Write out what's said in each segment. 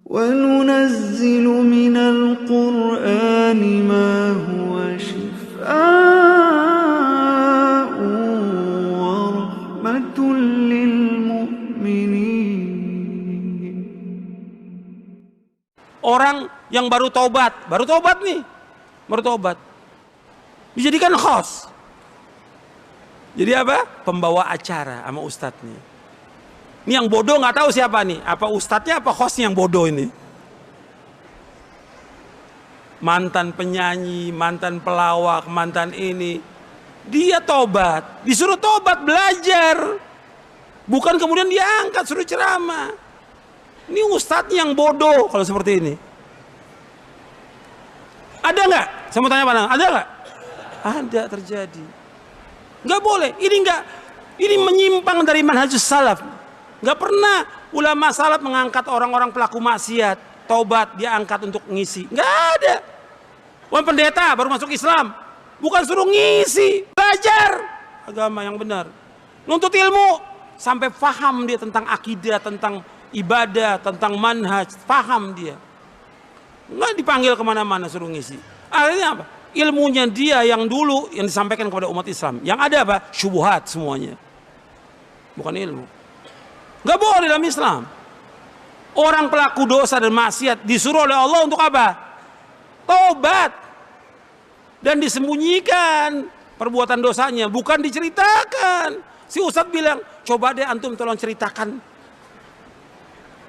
وَنُنَزِّلُ مِنَ الْقُرْآنِ مَا هُوَ شِفَاءٌ وَرَحْمَةٌ لِّلْمُؤْمِنِينَ. Orang yang baru taubat nih, baru taubat, dijadikan host. Jadi apa? Pembawa acara sama ustadznya. Ini yang bodoh nggak tahu siapa nih, apa ustadznya apa hostnya yang bodoh ini. Mantan penyanyi, mantan pelawak, mantan ini, dia tobat, disuruh tobat belajar, bukan kemudian dia angkat suruh ceramah. Ini ustadznya yang bodoh kalau seperti ini. Ada nggak? Saya mau tanya Pak, ada nggak? Ada terjadi. Nggak boleh. Ini menyimpang dari manhajus salaf. Nggak pernah ulama salaf mengangkat orang-orang pelaku maksiat, taubat dia angkat untuk ngisi. Nggak ada. Wah, pendeta baru masuk Islam, bukan suruh ngisi, belajar agama yang benar, nuntut ilmu sampai paham dia tentang akidah, tentang ibadah, tentang manhaj, paham dia. Nggak dipanggil kemana-mana suruh ngisi. Akhirnya apa? Ilmunya dia yang dulu yang disampaikan kepada umat Islam, yang ada apa? Syubhat semuanya, bukan ilmu. Nggak boleh dalam Islam. Orang pelaku dosa dan maksiat disuruh oleh Allah untuk apa? Tobat. Dan disembunyikan perbuatan dosanya, bukan diceritakan. Si ustadz bilang, coba deh antum tolong ceritakan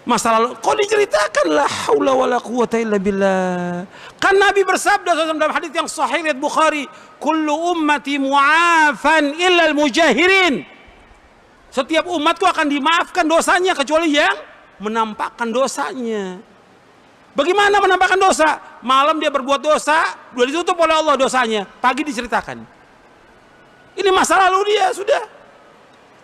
masa lalu. Kok diceritakan? La haula wala quwata illa billah. Kan Nabi bersabda dalam hadis yang sahih riwayat Bukhari, kullu ummati mu'afan illa al-mujahirin. Setiap umatku akan dimaafkan dosanya kecuali yang menampakkan dosanya. Bagaimana menampakkan dosa? Malam dia berbuat dosa, sudah ditutup oleh Allah dosanya, pagi diceritakan. Ini masa lalu dia sudah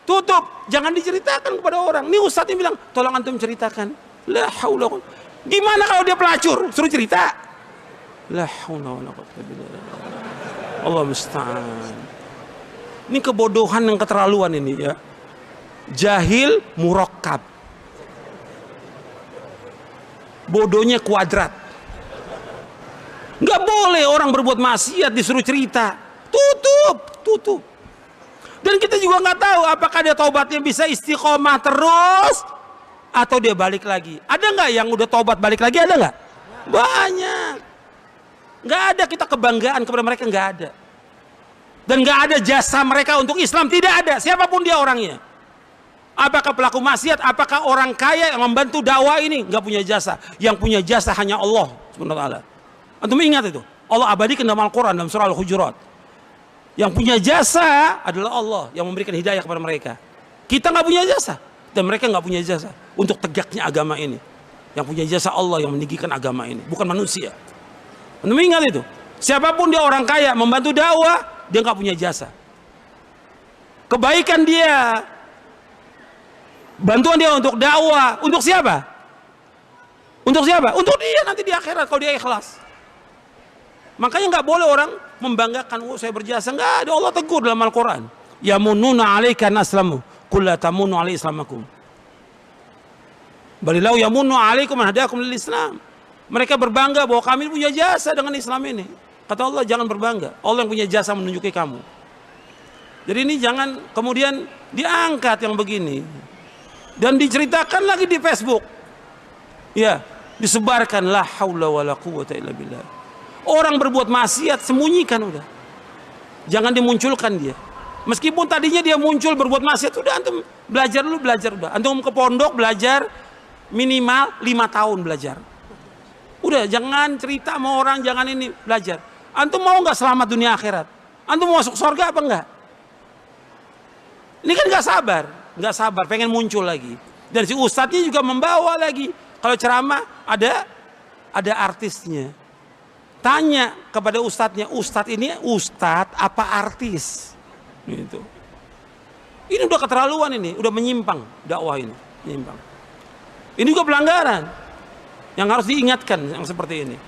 tutup, jangan diceritakan kepada orang. Ini ustadznya bilang, tolong antum ceritakan. La haula. Gimana kalau dia pelacur? Suruh cerita. La haula wala quwwata illa billah. Allah musta'an. Ini kebodohan yang keterlaluan ini ya. Jahil murakkab. Bodohnya kuadrat. Nggak boleh orang berbuat maksiat disuruh cerita. Tutup. Dan kita juga nggak tahu apakah dia taubatnya bisa istiqomah terus atau dia balik lagi. Ada nggak yang udah taubat balik lagi? Ada nggak? Banyak. Nggak ada kita kebanggaan kepada mereka, nggak ada. Dan nggak ada jasa mereka untuk Islam, tidak ada. Siapapun dia orangnya. Apakah pelaku maksiat? Apakah orang kaya yang membantu dakwah ini? Nggak punya jasa. Yang punya jasa hanya Allah Subhanahu wa taala. Antum ingat itu? Allah abadikan dalam Al-Quran dalam surah Al-Hujurat. Yang punya jasa adalah Allah yang memberikan hidayah kepada mereka. Kita nggak punya jasa dan mereka nggak punya jasa untuk tegaknya agama ini. Yang punya jasa Allah yang meninggikan agama ini, bukan manusia. Antum ingat itu? Siapapun dia orang kaya membantu dakwah, dia nggak punya jasa. Kebaikan dia, bantuan dia untuk dakwah, untuk siapa? Untuk siapa? Untuk dia nanti di akhirat kalau dia ikhlas. Makanya nggak boleh orang membanggakan, oh saya berjasa. Nggak ada, Allah tegur dalam Al-Quran. Yamununa alaika an aslamu, qul la tamunnu alaihi islamakum. Balilau yamunnu alaikum an hadakum lil Islam. Mereka berbangga bahwa kami punya jasa dengan Islam ini. Kata Allah, jangan berbangga. Allah yang punya jasa menunjuki kamu. Jadi ini jangan kemudian diangkat yang begini dan diceritakan lagi di Facebook. Ya, disebarkan. La haula wala quwwata illa billah. Orang berbuat maksiat sembunyikan udah. Jangan dimunculkan dia. Meskipun tadinya dia muncul berbuat maksiat, udah antum belajar dulu, belajar udah. Antum ke pondok belajar minimal 5 tahun belajar. Udah, jangan cerita sama orang, jangan ini, belajar. Antum mau nggak selamat dunia akhirat? Antum mau masuk surga apa enggak? Ini kan nggak sabar, pengen muncul lagi. Dan si ustadznya juga membawa lagi. Kalau ceramah ada artisnya. Tanya kepada ustadznya, ustadz ini ustadz apa artis? Gitu. Ini udah keterlaluan ini, udah menyimpang dakwah ini, menyimpang. Ini juga pelanggaran yang harus diingatkan yang seperti ini.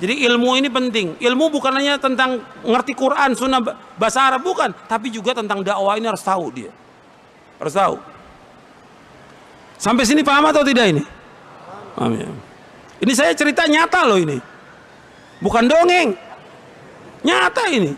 Jadi ilmu ini penting. Ilmu bukan hanya tentang ngerti Quran, sunnah, bahasa Arab, bukan, tapi juga tentang dakwah ini harus tahu dia. Harus tahu. Sampai sini paham atau tidak ini? Paham ya. Ini saya cerita nyata loh ini. Bukan dongeng. Nyata ini.